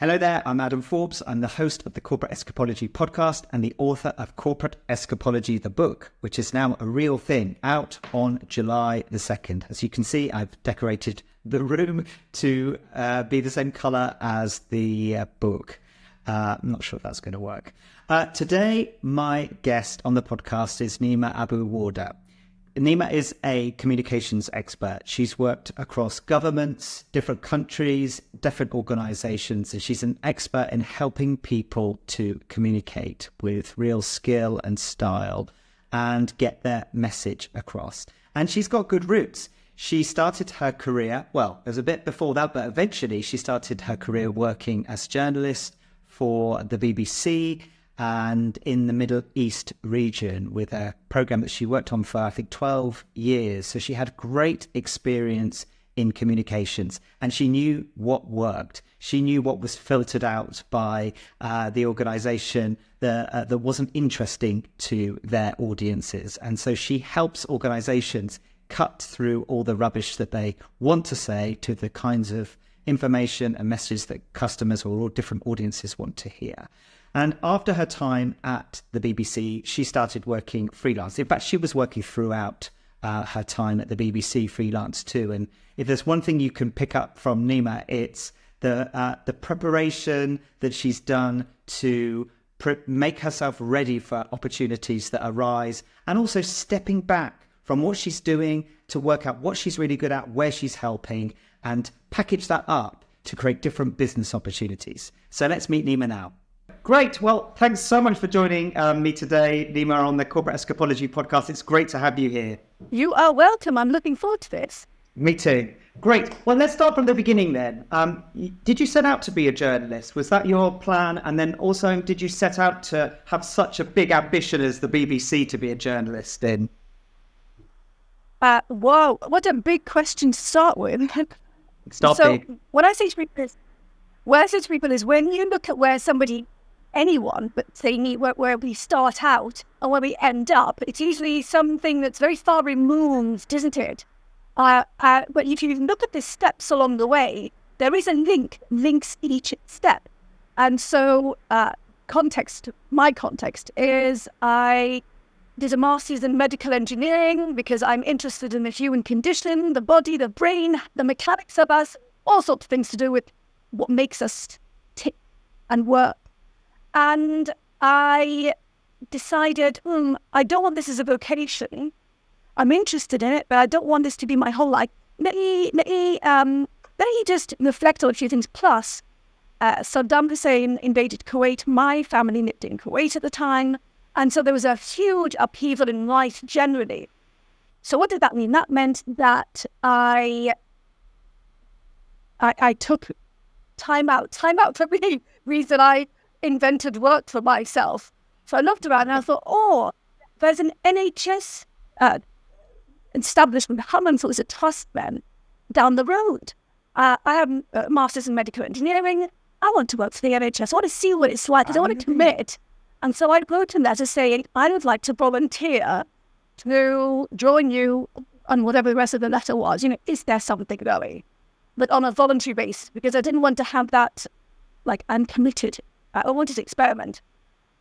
Hello there, I'm Adam Forbes. I'm the host of the Corporate Escapology podcast and the author of Corporate Escapology, the book, which is now a real thing, out on July the 2nd. As you can see, I've decorated the room to be the same colour as the book. I'm not sure if that's going to work. Today, my guest on the podcast is Nima Abu Wardeh. Nima is a communications expert. She's worked across governments, different countries, different organizations, and she's an expert in helping people to communicate with real skill and style and get their message across. And she's got good roots. She started her career, well, it was a bit before that, but eventually she started her career working as a journalist for the BBC and in the Middle East region with a program that she worked on for, I think, 12 years. So she had great experience in communications and she knew what worked. She knew what was filtered out by the organization that wasn't interesting to their audiences. And so she helps organizations cut through all the rubbish that they want to say to the kinds of information and messages that customers or all different audiences want to hear. And after her time at the BBC, she started working freelance. In fact, she was working throughout her time at the BBC freelance too. And if there's one thing you can pick up from Nima, it's the preparation that she's done to make herself ready for opportunities that arise, and also stepping back from what she's doing to work out what she's really good at, where she's helping, and package that up to create different business opportunities. So let's meet Nima now. Great. Well, thanks so much for joining me today, Nima, on the Corporate Escapology podcast. It's great to have you here. You are welcome. I'm looking forward to this. Me too. Great. Well, let's start from the beginning then. Did you set out to be a journalist? Was that your plan? And then also, did you set out to have such a big ambition as the BBC to be a journalist in? Wow, what a big question to start with. What I say to people is when you look at where anyone, but say me, where we start out and where we end up, it's usually something that's very far removed, isn't it? But if you look at the steps along the way, there is a links each step. And so my context is I did a master's in medical engineering because I'm interested in the human condition, the body, the brain, the mechanics of us, all sorts of things to do with what makes us tick and work. And I decided, I don't want this as a vocation. I'm interested in it, but I don't want this to be my whole life. Let me just reflect on a few things. Plus, Saddam Hussein invaded Kuwait. My family lived in Kuwait at the time. And so there was a huge upheaval in life generally. So what did that mean? That meant that I took time out for the reason I invented work for myself. So I looked around and I thought, there's an NHS establishment, Hammond, was a trust then, down the road. I have a master's in medical engineering. I want to work for the NHS. I want to see what it's like. I don't want to commit. And so I wrote a letter saying, I would like to volunteer to join you on whatever the rest of the letter was. Is there something going? But on a voluntary basis, because I didn't want to have that, I'm committed. I wanted to experiment.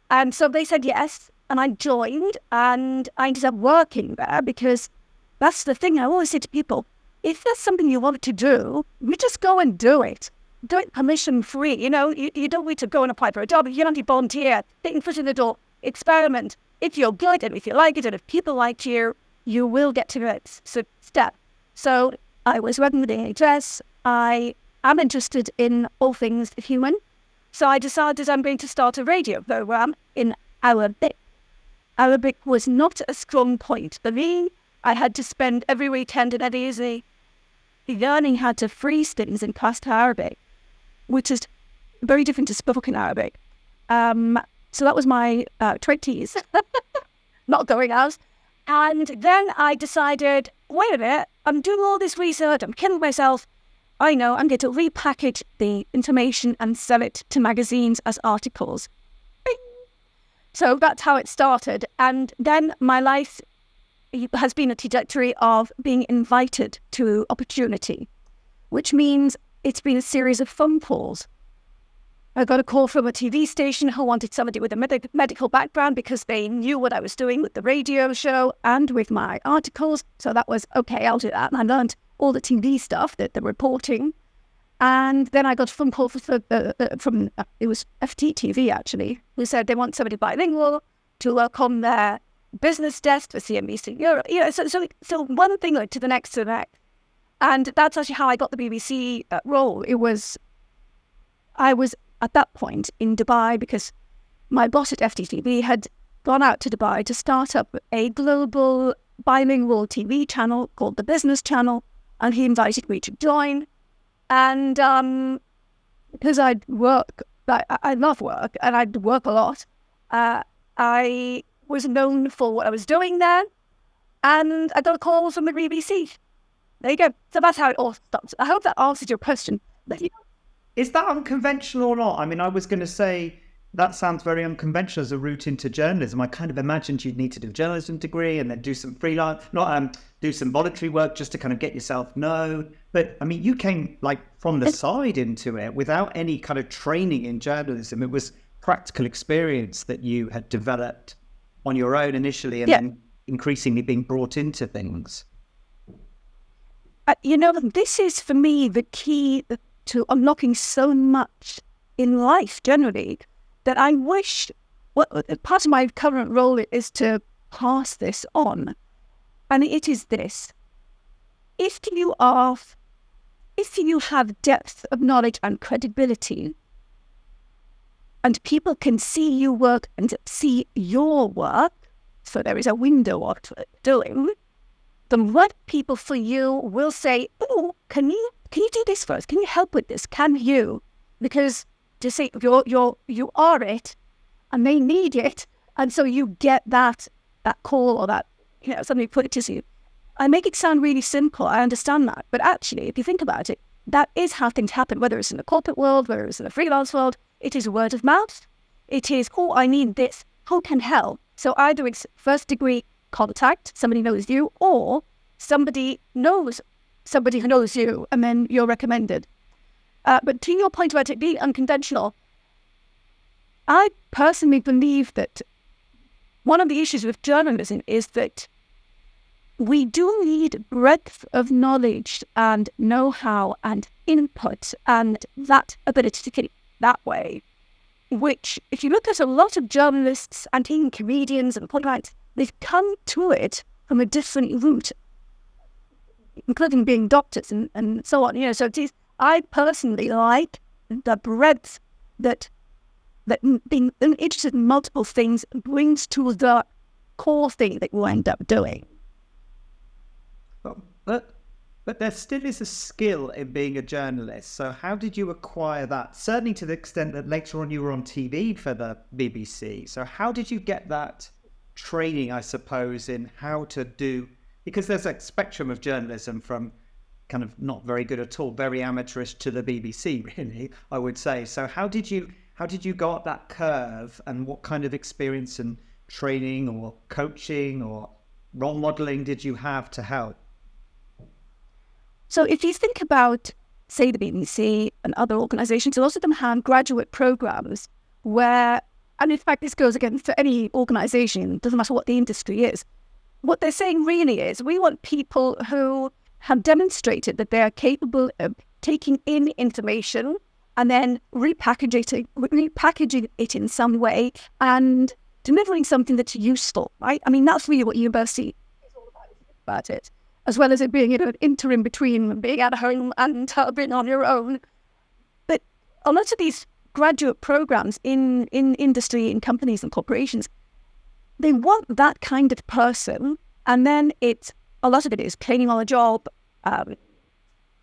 And so they said yes, and I joined, and I ended up working there because that's the thing I always say to people. If there's something you want to do, you just go and do it. Do it permission-free. You don't need to go and apply for a job. You don't need to volunteer. Take your foot in the door. Experiment. If you're good and if you like it and if people like you, you will get to the next step. So I was working with the NHS. I am interested in all things human. So I decided I'm going to start a radio program in Arabic. Arabic was not a strong point for me. I had to spend every weekend in Eddie learning how to phrase things in past Arabic, which is very different to spoken Arabic. So that was my 20s, not going out. And then I decided, wait a minute, I'm doing all this research, I'm killing myself. I know, I'm going to repackage the information and sell it to magazines as articles. So that's how it started. And then my life has been a trajectory of being invited to opportunity, which means it's been a series of phone calls. I got a call from a TV station who wanted somebody with a medical background because they knew what I was doing with the radio show and with my articles. So that was, okay, I'll do that. And I learned all the TV stuff, the reporting. And then I got a phone call from it was FTTV actually, who said they want somebody bilingual to work on their business desk for CNBC Europe. So one thing led to the next to the next. And that's actually how I got the BBC role. I was at that point in Dubai because my boss at FTTV had gone out to Dubai to start up a global bilingual TV channel called the Business Channel, and he invited me to join. And because I love work and I'd work a lot, I was known for what I was doing there, and I got a call from the BBC. There you go. So that's how it all starts. I hope that answers your question. Is that unconventional or not? I mean, I was going to say that sounds very unconventional as a route into journalism. I kind of imagined you'd need to do a journalism degree and then do some freelance, do some voluntary work just to kind of get yourself known. But I mean, you came like from the side into it without any kind of training in journalism. It was practical experience that you had developed on your own initially and then increasingly being brought into things. This is for me the key to unlocking so much in life generally, that I wish, part of my current role is to pass this on. And it is this: if you have depth of knowledge and credibility, and people can see you work and see your work, so there is a window of doing, the right people for you will say, oh, can you do this for us? Can you help with this? Can you? Because to say you are it, and they need it, and so you get that call or that somebody put it to you. I make it sound really simple. I understand that, but actually, if you think about it, that is how things happen. Whether it's in the corporate world, whether it's in the freelance world, it is word of mouth. It is, oh, I need this. Who can help? So either it's first degree contact, somebody knows you, or somebody knows somebody who knows you, and then you're recommended. But to your point about it being unconventional, I personally believe that one of the issues with journalism is that we do need breadth of knowledge and know-how and input and that ability to get it that way, which, if you look at a lot of journalists and even comedians and podcasts, they've come to it from a different route, including being doctors and so on. So I personally like the breadth that being interested in multiple things brings to the core thing that you end up doing. But there still is a skill in being a journalist. So how did you acquire that? Certainly to the extent that later on you were on TV for the BBC. So how did you get that training, I suppose, in how to do... Because there's a spectrum of journalism from kind of not very good at all, very amateurish, to the BBC, really, I would say. So how did you go up that curve, and what kind of experience and training or coaching or role modeling did you have to help? So if you think about, say, the BBC and other organisations, a lot of them have graduate programmes where, and in fact this goes again for any organisation, doesn't matter what the industry is, what they're saying really is, we want people who have demonstrated that they are capable of taking in information and then repackaging it in some way and delivering something that's useful, right? I mean, that's really what university is all about it, as well as it being an interim between being at home and being on your own. But a lot of these graduate programs in industry, in companies and corporations, they want that kind of person, and then a lot of it is training on the job,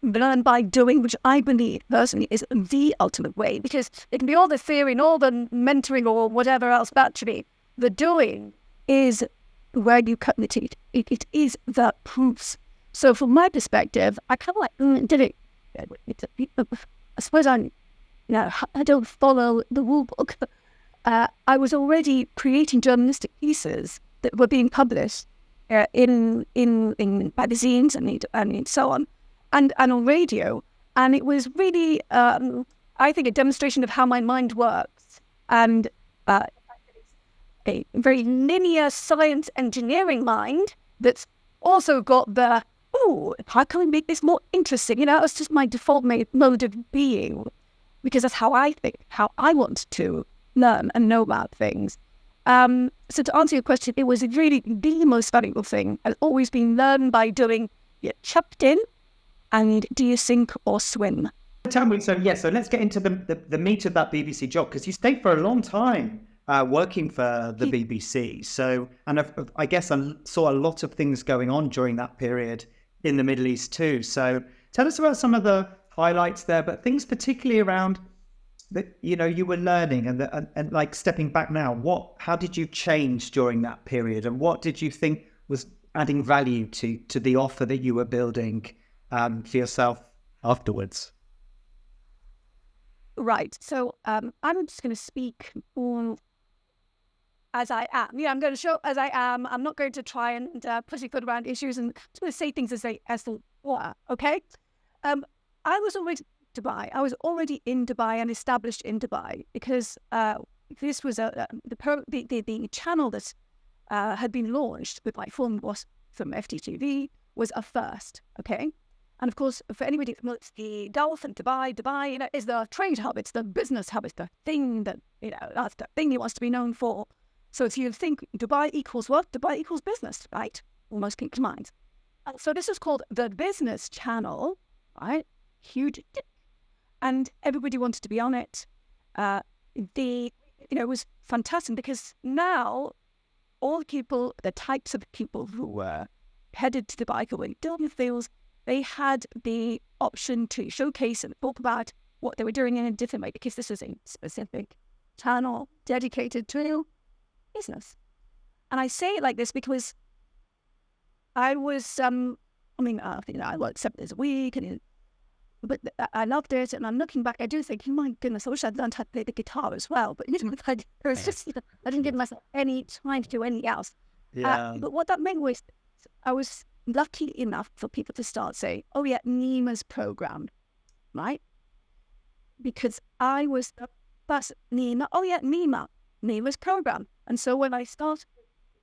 learn by doing, which I believe personally is the ultimate way, because it can be all the theory and all the mentoring or whatever else, but actually the doing is where you cut the teeth. It is the proofs. So from my perspective, I kind of like did it. I suppose I don't follow the rule book. I was already creating journalistic pieces that were being published in magazines and so on, and on radio. And it was really, I I think, a demonstration of how my mind works. And a very linear science engineering mind that's also got the, oh, how can we make this more interesting? It's just my default mode of being, because that's how I think, how I want to learn and know about things. So to answer your question, it was really the most valuable thing. Has always been learned by doing. You're chucked in, and do you sink or swim? Tell me, so let's get into the meat of that BBC job, because you stayed for a long time working for the BBC. So, and I guess I saw a lot of things going on during that period in the Middle East too. So tell us about some of the highlights there, but things particularly around that, you were learning and like stepping back now, how did you change during that period? And what did you think was adding value to the offer that you were building for yourself afterwards? Right. So I'm just going to speak as I am. I'm going to show as I am. I'm not going to try and pussyfoot around issues, and I'm just going to say things as they were. Okay. I was already in Dubai. I was already in Dubai and established in Dubai, because this was the channel that had been launched with my film was from FTTV was a first. Okay. And of course, for anybody who knows the Gulf and Dubai, is the trade hub. It's the business hub. It's the thing that, that's the thing he wants to be known for. So if you think Dubai equals what? Dubai equals business, right? In most people's minds. So this is called the business channel, right? Huge. And everybody wanted to be on it. It was fantastic, because now all the types of people who were headed to Dubai, who were doing things, they had the option to showcase and talk about what they were doing in a different way, because this was a specific channel dedicated to business. And I say it like this because I was, I worked 7 days a week, but I loved it. And I'm looking back, I do think, oh my goodness, I wish I'd learned how to play the guitar as well. But I didn't give myself any time to do anything else. Yeah. But what that meant was I was lucky enough for people to start saying, oh yeah, Nima's program, right? Because I was, that's Nima, oh yeah, Nima's program. And so when I started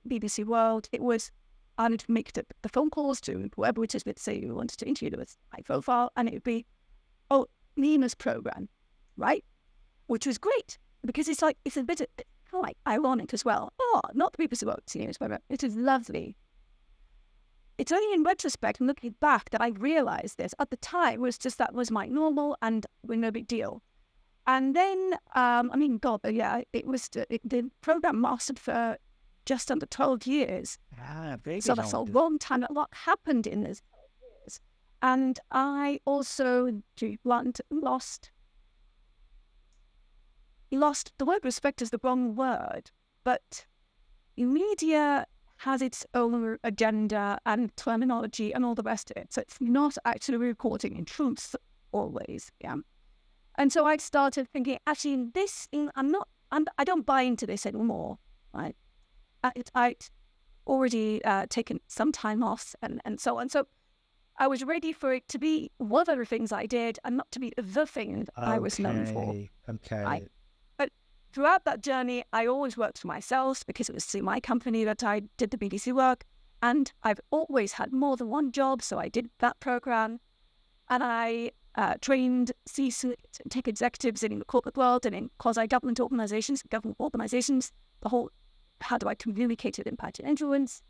BBC World, it was, I would make the phone calls to whoever it is, let's say you wanted to interview with high profile, and it would be, oh, Nima's program, right? Which was great, because it's a bit like ironic as well. Oh, not the BBC World Seniors program. It is lovely. It's only in retrospect and looking back that I realized this. At the time, it was just that was my normal and no big deal. And then, it was the program lasted for just under 12 years. So that's a long time. A lot happened in those years. And I also lost. The word respect is the wrong word, but media has its own agenda and terminology and all the rest of it. So it's not actually reporting in truth always. Yeah. And so I started thinking, actually, this thing, I don't buy into this anymore. Right? I'd already taken some time off and so on. So I was ready for it to be one of the things I did and not to be the thing that I was known for. Okay. Right? But throughout that journey, I always worked for myself, because it was through my company that I did the BBC work. And I've always had more than one job, so I did that program. And I trained C-suite and tech executives in the corporate world and in quasi-government organizations, the whole, how do I communicate with impact and influence?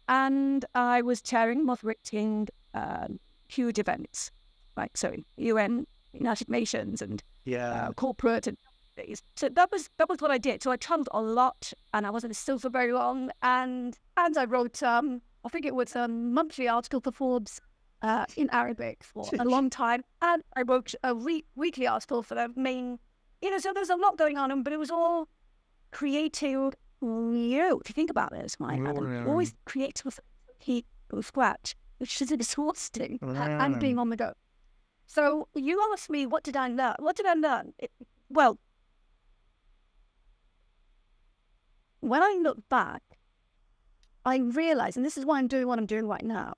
And I was moderating huge events, right? So UN, United Nations, and corporate and things. So that was what I did. So I traveled a lot, and I wasn't still for very long. And I wrote, I think it was a monthly article for Forbes in Arabic for a long time, and I wrote a weekly article for the main. So there's a lot going on, but it was all creative. If you think about it, right? Always create from scratch, which is exhausting, and being on the go. So you asked me, what did I learn? Well, when I look back, I realized, and this is why I'm doing what I'm doing right now,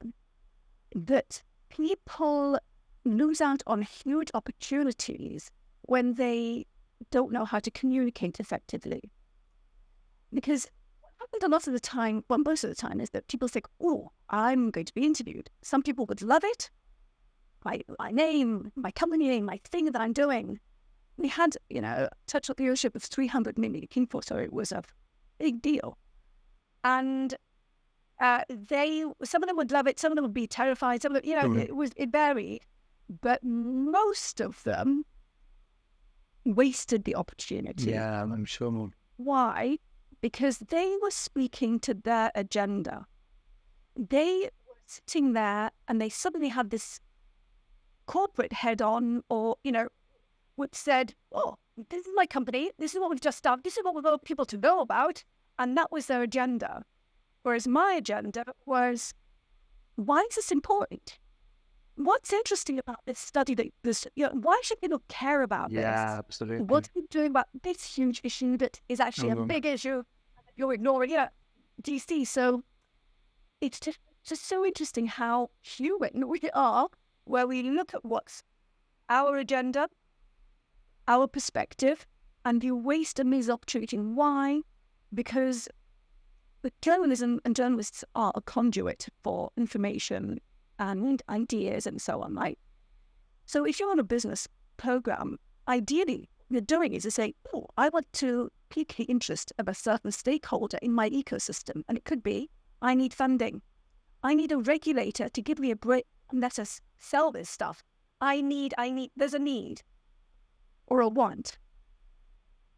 that people lose out on huge opportunities when they don't know how to communicate effectively. Because what happens a lot of the time, well, most of the time, is that people think, oh, I'm going to be interviewed. Some people would love it. My name, my company name, my thing that I'm doing. We had, total viewership of 300 million people, so it was a big deal. And some of them would love it, some of them would be terrified, some of them, it varied. But most of them wasted the opportunity. Yeah, I'm sure. Why? Because they were speaking to their agenda. They were sitting there and they suddenly had this corporate head on, or, which said, oh, this is my company, this is what we've just done, this is what we want people to know about. And that was their agenda. Whereas my agenda was, why is this important? What's interesting about this study? Why should people care about this? Yeah, absolutely. What are you doing about this huge issue that is actually a big issue that you're ignoring? Do you see? So it's just so interesting how human we are, where we look at what's our agenda, our perspective, and you waste a missed opportunity. Why? Because the journalism and journalists are a conduit for information and ideas and so on, right? So if you're on a business program, ideally what you're doing is to say, oh, I want to pique the interest of a certain stakeholder in my ecosystem. And it could be, I need funding. I need a regulator to give me a break and let us sell this stuff. There's a need or a want.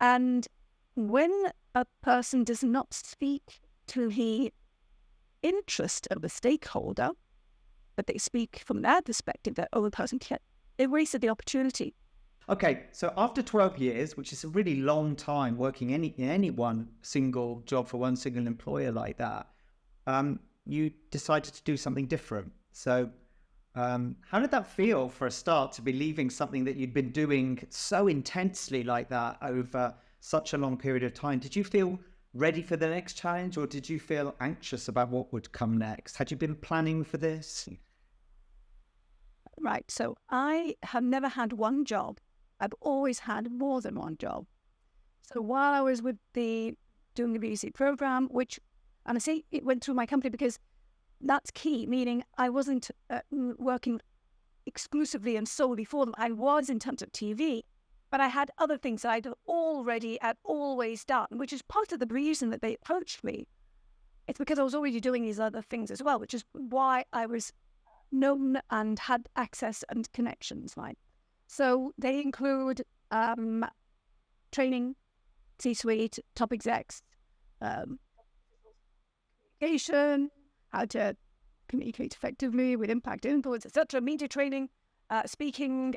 And when a person does not speak to the interest of the stakeholder, but they speak from their perspective, that the person can't, they wasted the opportunity. Okay, so after 12 years, which is a really long time working in any one single job for one single employer like that, you decided to do something different. So how did that feel for a start, to be leaving something that you'd been doing so intensely like that over such a long period of time? Did you feel ready for the next challenge, or did you feel anxious about what would come next? Had you been planning for this? Right. So I have never had one job. I've always had more than one job. So while I was doing the BBC program, and I say it went through my company because that's key, meaning I wasn't working exclusively and solely for them. I was in terms of TV, but I had other things I'd always done, which is part of the reason that they approached me. It's because I was already doing these other things as well, which is why I was known and had access and connections, right? So they include training, C-suite, top execs, communication, how to communicate effectively with impact, influence, etc., media training, speaking,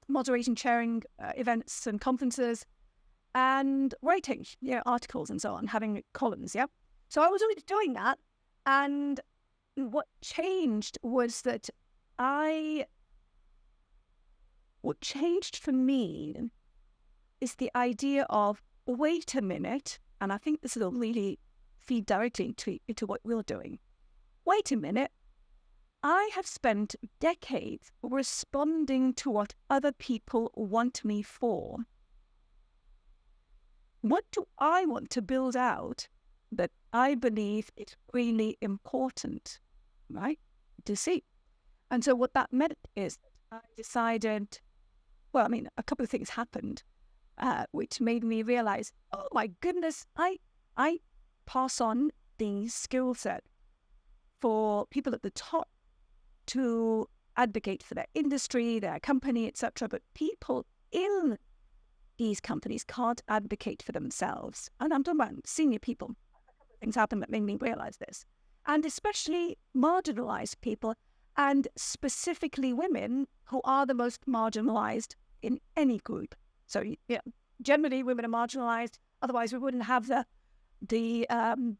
moderating, chairing events and conferences, and writing, articles and so on, having columns, yeah? So I was already doing that, and what changed was that what changed for me is the idea of, wait a minute, and I think this will really feed directly into what we're doing. Wait a minute, I have spent decades responding to what other people want me for. What do I want to build out that I believe is really important, right, to see? And so what that meant is I decided, a couple of things happened, which made me realize, oh my goodness, I pass on the skill set for people at the top to advocate for their industry, their company, etc. But people in these companies can't advocate for themselves. And I'm talking about senior people. A couple of things happened that made me realize this. And especially marginalized people, and specifically women, who are the most marginalized in any group. So generally women are marginalized. Otherwise we wouldn't have the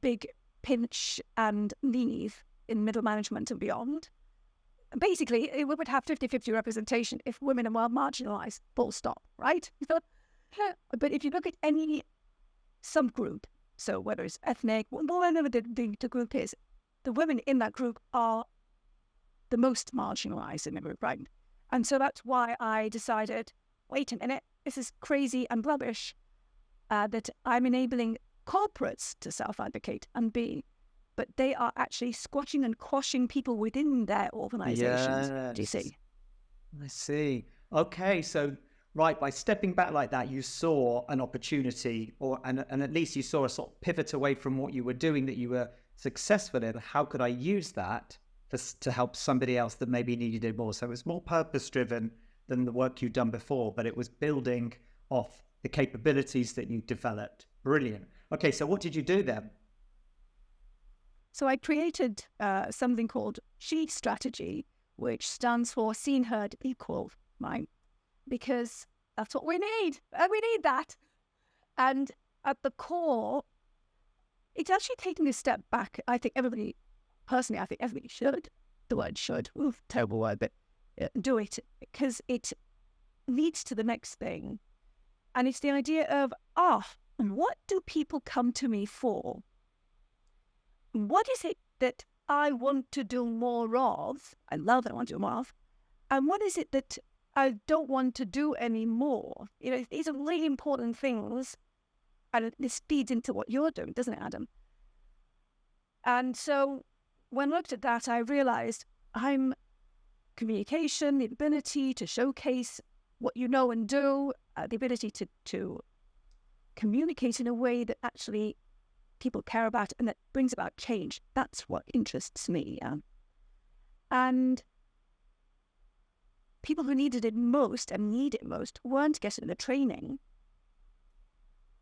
big pinch and leave in middle management and beyond. Basically, we would have 50-50 representation if women are more marginalized, full stop, right? But if you look at any subgroup, so whether it's ethnic, whatever the group is, the women in that group are the most marginalized in the group, right? And so that's why I decided, wait a minute, this is crazy and rubbish that I'm enabling corporates to self-advocate and be, but they are actually squashing and quashing people within their organizations. Yes. Do you see? I see. Okay, so right, by stepping back like that, you saw an opportunity, and at least you saw a sort of pivot away from what you were doing that you were successful in. How could I use that to help somebody else that maybe needed it more? So it was more purpose-driven than the work you'd done before, but it was building off the capabilities that you developed. Brilliant. Okay, so what did you do then? So I created something called SHE strategy, which stands for seen, heard, equal, right? Because that's what we need. And we need that. And at the core, it's actually taking a step back. I think everybody should. The word should, terrible word, but do it, because it leads to the next thing. And it's the idea of, what do people come to me for? What is it that I want to do more of? I love that I want to do more of. And what is it that I don't want to do anymore? You know, these are really important things. And this feeds into what you're doing, doesn't it, Adam? And so when I looked at that, I realized I'm communication, the ability to showcase what you know and do, the ability to communicate in a way that actually people care about and that brings about change. That's what interests me. And people who needed it most and need it most weren't getting the training.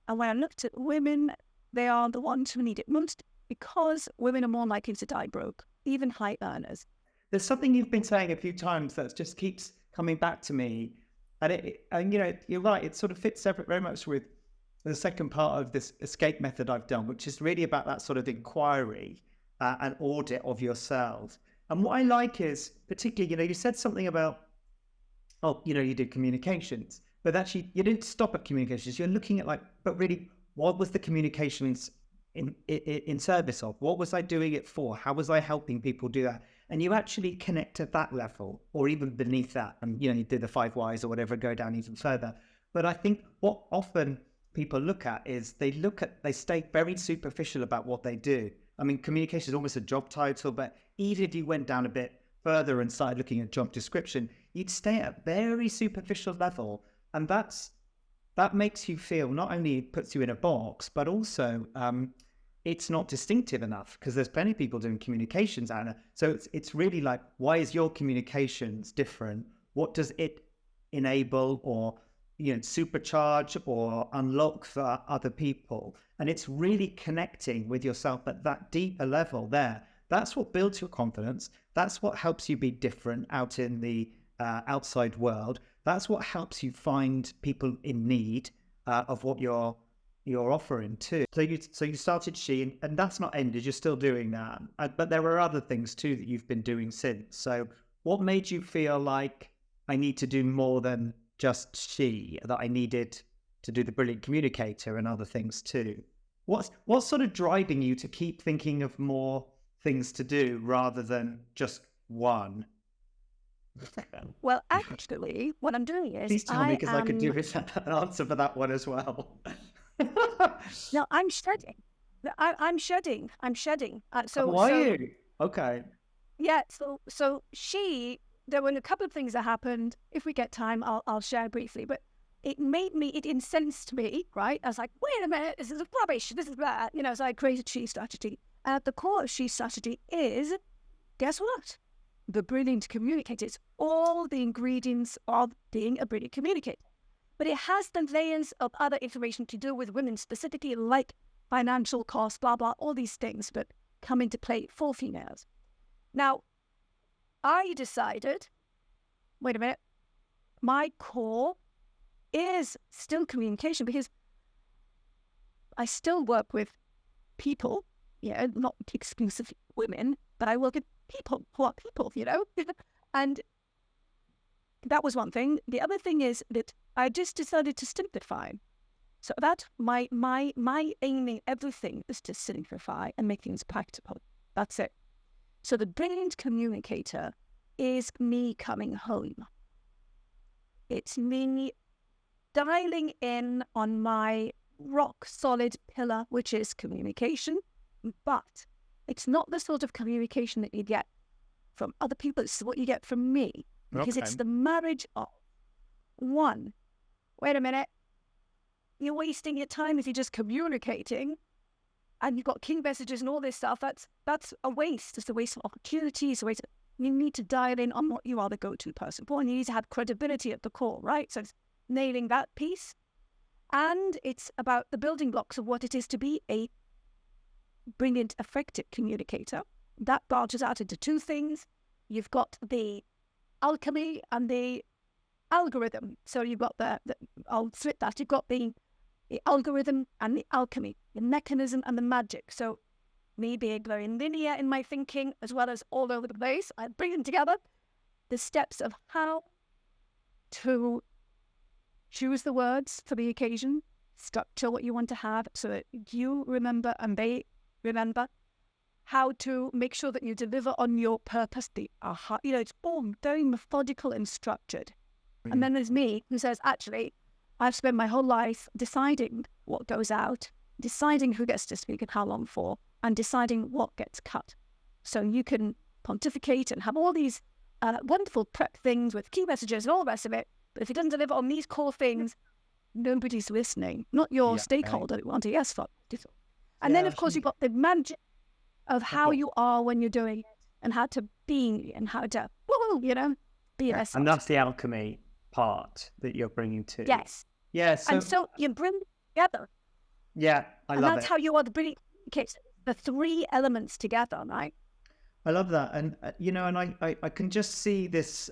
And when I looked at women, they are the ones who need it most because women are more likely to die broke, even high earners. There's something you've been saying a few times that just keeps coming back to me. And you know, you're right, it sort of fits very much with the second part of this escape method I've done, which is really about that sort of inquiry and audit of yourselves. And what I like is, particularly, you know, you said something about, you did communications, but actually you didn't stop at communications. You're looking at but really, what was the communications in service of? What was I doing it for? How was I helping people do that? And you actually connect at that level or even beneath that. And, you do the 5 whys or whatever, go down even further. But I think what often people look at is they stay very superficial about what they do. I mean, communication is almost a job title, but even if you went down a bit further and started looking at job description, you'd stay at a very superficial level. And that makes you feel, not only puts you in a box, but also it's not distinctive enough because there's plenty of people doing communications, Anna. So it's really like, why is your communications different? What does it enable or supercharge or unlock for other people? And it's really connecting with yourself at that deeper level there. That's what builds your confidence. That's what helps you be different out in the outside world. That's what helps you find people in need of what you're offering too. So you started SHE, and that's not ended. You're still doing that, but there are other things too that you've been doing since. So what made you feel like I need to do more than just SHE, that I needed to do the Brilliant Communicator and other things too? What's sort of driving you to keep thinking of more things to do rather than just one? Well, actually, what I'm doing is... Please tell me, because I could do an answer for that one as well. No, I'm shedding. I'm shedding. Why are you? Okay. Yeah, so SHE... There were a couple of things that happened. If we get time, I'll share briefly. But it incensed me, right? I was like, wait a minute, this is rubbish. This is bad. So I created SHE strategy. And at the core of SHE strategy is, guess what? The Brilliant Communicator. It's all the ingredients of being a brilliant communicator. But it has the layers of other information to do with women, specifically like financial costs, blah, blah, all these things that come into play for females. Now, I decided, wait a minute, my core is still communication because I still work with people, not exclusively women, but I work with people who are people, and that was one thing. The other thing is that I just decided to simplify. So that my aiming everything is to simplify and make things practical. That's it. So the Brilliant Communicator is me coming home. It's me dialing in on my rock solid pillar, which is communication. But it's not the sort of communication that you get from other people. It's what you get from me. Because it's the marriage of, one, wait a minute, you're wasting your time if you're just communicating and you've got key messages and all this stuff. That's a waste. It's a waste of opportunities. You need to dial in on what you are the go-to person for, and you need to have credibility at the core, right? So it's nailing that piece. And it's about the building blocks of what it is to be a brilliant, effective communicator. That branches out into two things. You've got the alchemy and the algorithm. So you've got I'll split that. You've got the algorithm and the alchemy, the mechanism and the magic. So me being very linear in my thinking, as well as all over the place, I bring them together. The steps of how to choose the words for the occasion, structure what you want to have so that you remember and they remember, how to make sure that you deliver on your purpose, it's all very methodical and structured. Mm-hmm. And then there's me who says, actually, I've spent my whole life deciding what goes out, deciding who gets to speak and how long for, and deciding what gets cut. So you can pontificate and have all these wonderful prep things with key messages and all the rest of it, but if it doesn't deliver on these core things, nobody's listening. Not your stakeholder who want a yes for. And then, of course, you've got the magic of how you are when you're doing it, and how to be, and how to, be a And that's the alchemy part that you're bringing to. Yes. Yeah. And so you bring them together. Yeah, I love it. And that's how you are the brilliant communicator. The three elements together, right? I love that. And, and I can just see this,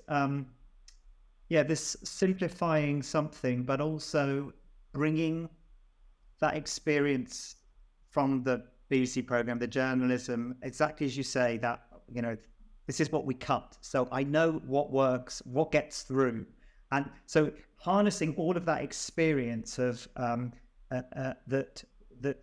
this simplifying something, but also bringing that experience from the BBC program, the journalism, exactly as you say, that, this is what we cut. So I know what works, what gets through. And so harnessing all of that experience of that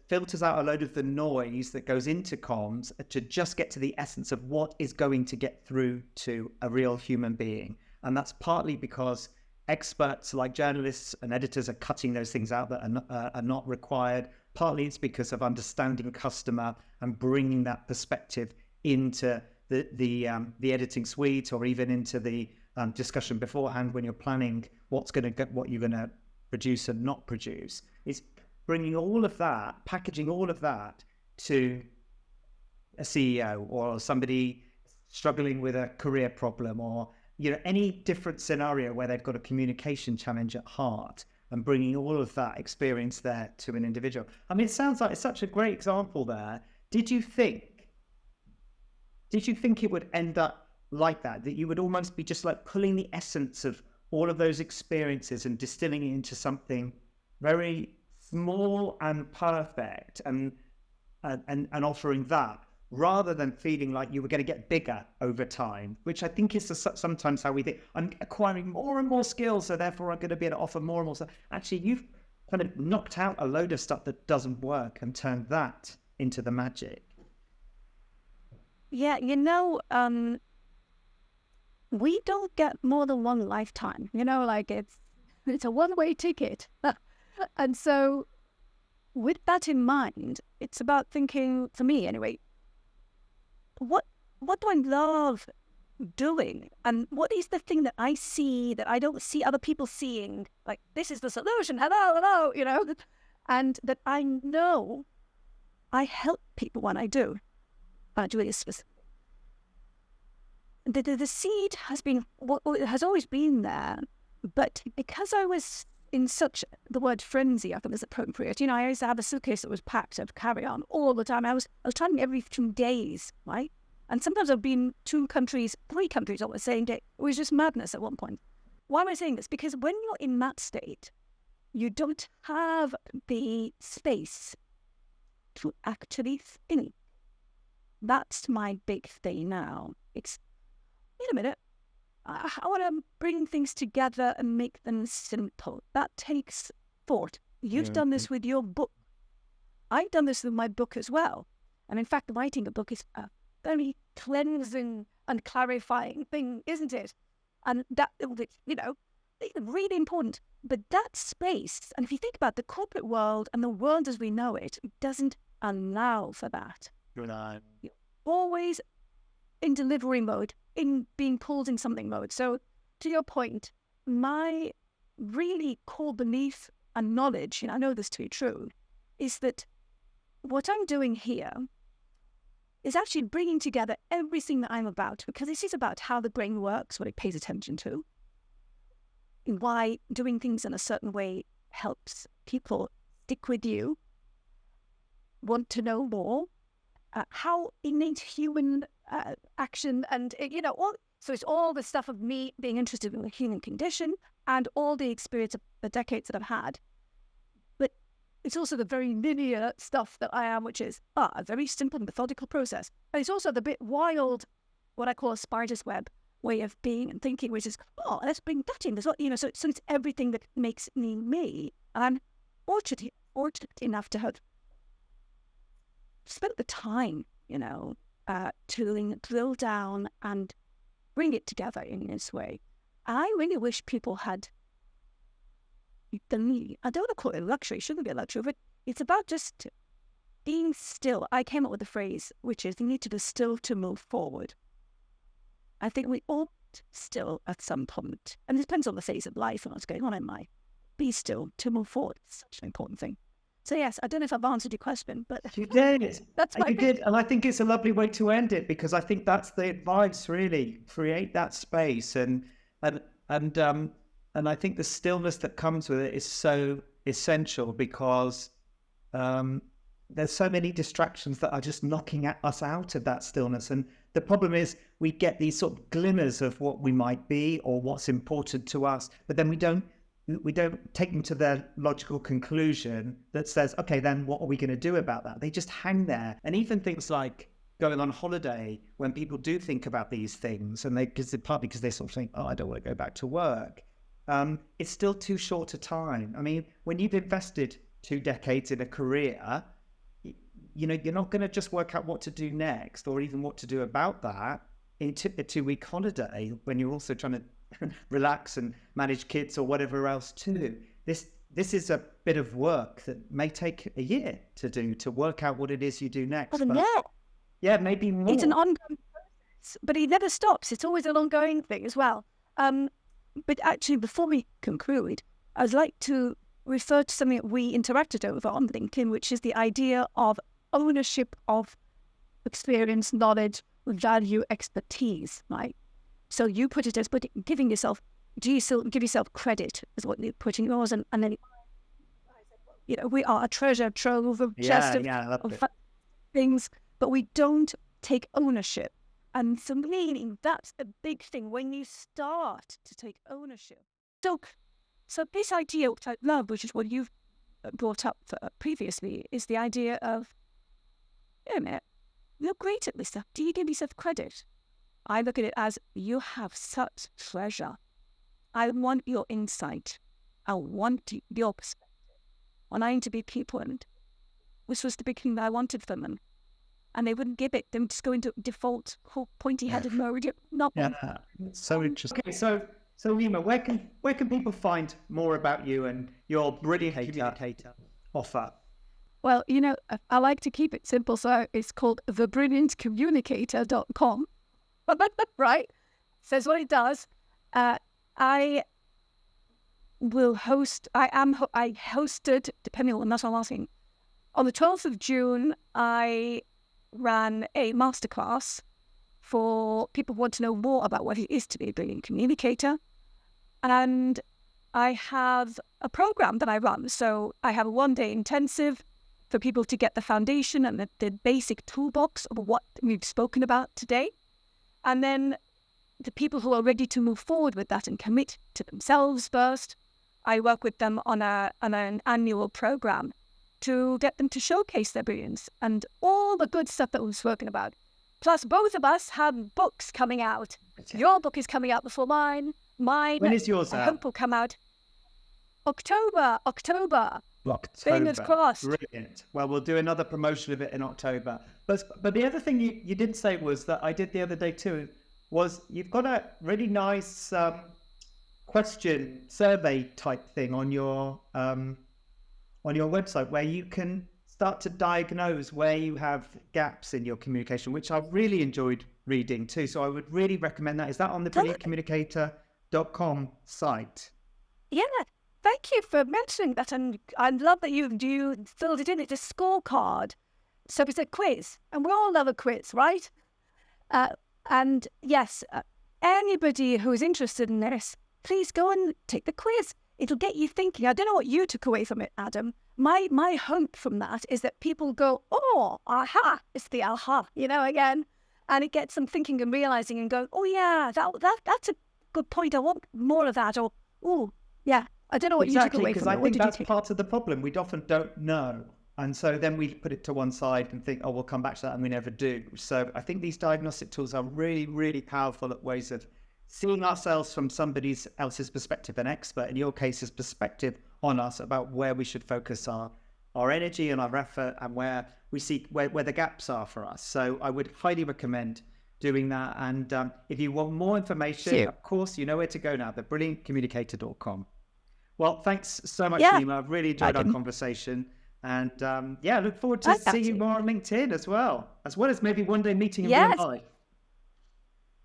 filters out a load of the noise that goes into comms to just get to the essence of what is going to get through to a real human being. And that's partly because experts like journalists and editors are cutting those things out that are not required. Partly it's because of understanding customer and bringing that perspective into the editing suite, or even into the discussion beforehand when you're planning what you're going to produce and not produce. It's bringing all of that, packaging all of that to a CEO or somebody struggling with a career problem, or any different scenario where they've got a communication challenge at heart, and bringing all of that experience there to an individual. I mean, it sounds like it's such a great example there. Did you think it would end up like that you would almost be just like pulling the essence of all of those experiences and distilling it into something very small and perfect, and offering that, rather than feeling like you were going to get bigger over time, which I think is sometimes how we think. I'm acquiring more and more skills, so therefore I'm going to be able to offer more and more stuff. Actually, you've kind of knocked out a load of stuff that doesn't work and turned that into the magic. Yeah, we don't get more than one lifetime. It's a one-way ticket. And so with that in mind, it's about thinking, for me anyway, what do I love doing? And what is the thing that I see that I don't see other people seeing? Like, this is the solution. Hello, and that I know I help people when I do. I do it specifically. The seed has always been there, but because I was in such, the word frenzy, I think is appropriate. I used to have a suitcase that was packed of carry on all the time. I was traveling every 2 days, right? And sometimes I've been 2 countries, 3 countries on the same day. It was just madness at one point. Why am I saying this? Because when you're in that state, you don't have the space to actually think. That's my big thing now. It's, wait a minute, I want to bring things together and make them simple. That takes thought. You've done this with your book. I've done this with my book as well. And in fact, writing a book is a very cleansing and clarifying thing, isn't it? And that, really important. But that space, and if you think about the corporate world and the world as we know it, it doesn't allow for that. No. You're always in delivery mode, in being pulled in something mode. So to your point, my really core belief and knowledge, and I know this to be true, is that what I'm doing here is actually bringing together everything that I'm about, because this is about how the brain works, what it pays attention to, why doing things in a certain way helps people stick with you, want to know more, how innate human action and, so it's all the stuff of me being interested in the human condition and all the experience of the decades that I've had. But it's also the very linear stuff that I am, which is a very simple, methodical process. And it's also the bit wild, what I call a spider's web way of being and thinking, which is, let's bring that in. There's not, so it's everything that makes me me. And I'm fortunate enough to have spent the time, to drill down and bring it together in this way. I really wish people had the me. I don't want to call it a luxury. It shouldn't be a luxury, but it's about just being still. I came up with a phrase, which is you need to be still to move forward. I think we all still at some point, and it depends on the phase of life and what's going on in life. Be still to move forward. It's such an important thing. So yes, I don't know if I've answered your question, but you did. That's my you did, and I think it's a lovely way to end it, because I think that's the advice. Really, create that space, and I think the stillness that comes with it is so essential, because there's so many distractions that are just knocking at us out of that stillness. And the problem is we get these sort of glimmers of what we might be or what's important to us, but then we don't take them to their logical conclusion that says, okay, then what are we going to do about that? They just hang there. And even things like going on holiday, when people do think about these things, and partly because they sort of think, I don't want to go back to work, it's still too short a time. I mean, when you've invested 2 decades in a career, you're not going to just work out what to do next or even what to do about that in a 2-week holiday when you're also trying to relax and manage kids or whatever else too. This is a bit of work that may take a year to do, to work out what it is you do next. Yeah, maybe more. It's an ongoing process, but it never stops. It's always an ongoing thing as well. But actually, before we conclude, I'd like to refer to something that we interacted over on LinkedIn, which is the idea of ownership of experience, knowledge, value, expertise, right? So you put it as giving yourself, do you still give yourself credit is what you're putting yours, and then, we are a treasure trove of chest of things, but we don't take ownership. And for me, that's a big thing when you start to take ownership. So this idea, which I love, which is what you've brought up previously, is the idea of, you're great at this stuff. Do you give yourself credit? I look at it as, you have such treasure. I want your insight. I want your perspective. When I interview people, and this was the big thing that I wanted from them, and they wouldn't give it. They would just go into default pointy-headed mode. So interesting. Okay, so Nima, where can people find more about you and your Brilliant Communicator offer? Well, I like to keep it simple, so it's called thebrilliantcommunicator.com. Right? Says what it does. I hosted, depending on when that's I'm asking, on the 12th of June, I ran a masterclass for people who want to know more about what it is to be a brilliant communicator. And I have a program that I run. So I have a 1-day intensive for people to get the foundation and the basic toolbox of what we've spoken about today. And then the people who are ready to move forward with that and commit to themselves first, I work with them on an annual program to get them to showcase their brilliance and all the good stuff that we've spoken about. Plus, both of us have books coming out. Your book is coming out before mine. When is yours I hope will come out October. Fingers crossed. Brilliant. Well, we'll do another promotion of it in October. But the other thing you didn't say was that I did the other day too, was you've got a really nice question survey type thing on your website where you can start to diagnose where you have gaps in your communication, which I've really enjoyed reading too. So I would really recommend that. Is that on the brilliantcommunicator.com site? Yeah, thank you for mentioning that. And I love that you filled it in. It's a scorecard. So it's a quiz, and we all love a quiz, right? And yes, anybody who is interested in this, please go and take the quiz. It'll get you thinking. I don't know what you took away from it, Adam. My hope from that is that people go, oh, aha, it's the aha, again. And it gets them thinking and realising and going, oh, yeah, that's a good point. I want more of that. Or, oh, yeah, I don't know what you took away from it. Exactly, because I think that's part of the problem. We often don't know. And so then we put it to one side and think, oh, we'll come back to that, and we never do. So I think these diagnostic tools are really, really powerful at ways of seeing ourselves from somebody else's perspective, an expert, in your case's perspective on us, about where we should focus our energy and our effort, and where we see where the gaps are for us. So I would highly recommend doing that. And if you want more information, of course, you know where to go now, the brilliantcommunicator.com. Well, thanks so much, Nima. I've really enjoyed our conversation. And look forward to seeing you more on LinkedIn as well as maybe one day meeting in real life.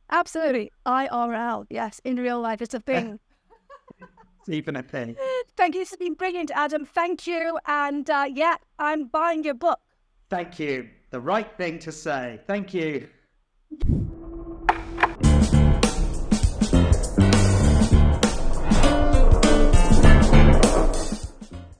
Absolutely. IRL, yes, in real life, it's a thing. It's even a thing. Thank you. This has been brilliant, Adam. Thank you. And I'm buying your book. Thank you. The right thing to say. Thank you.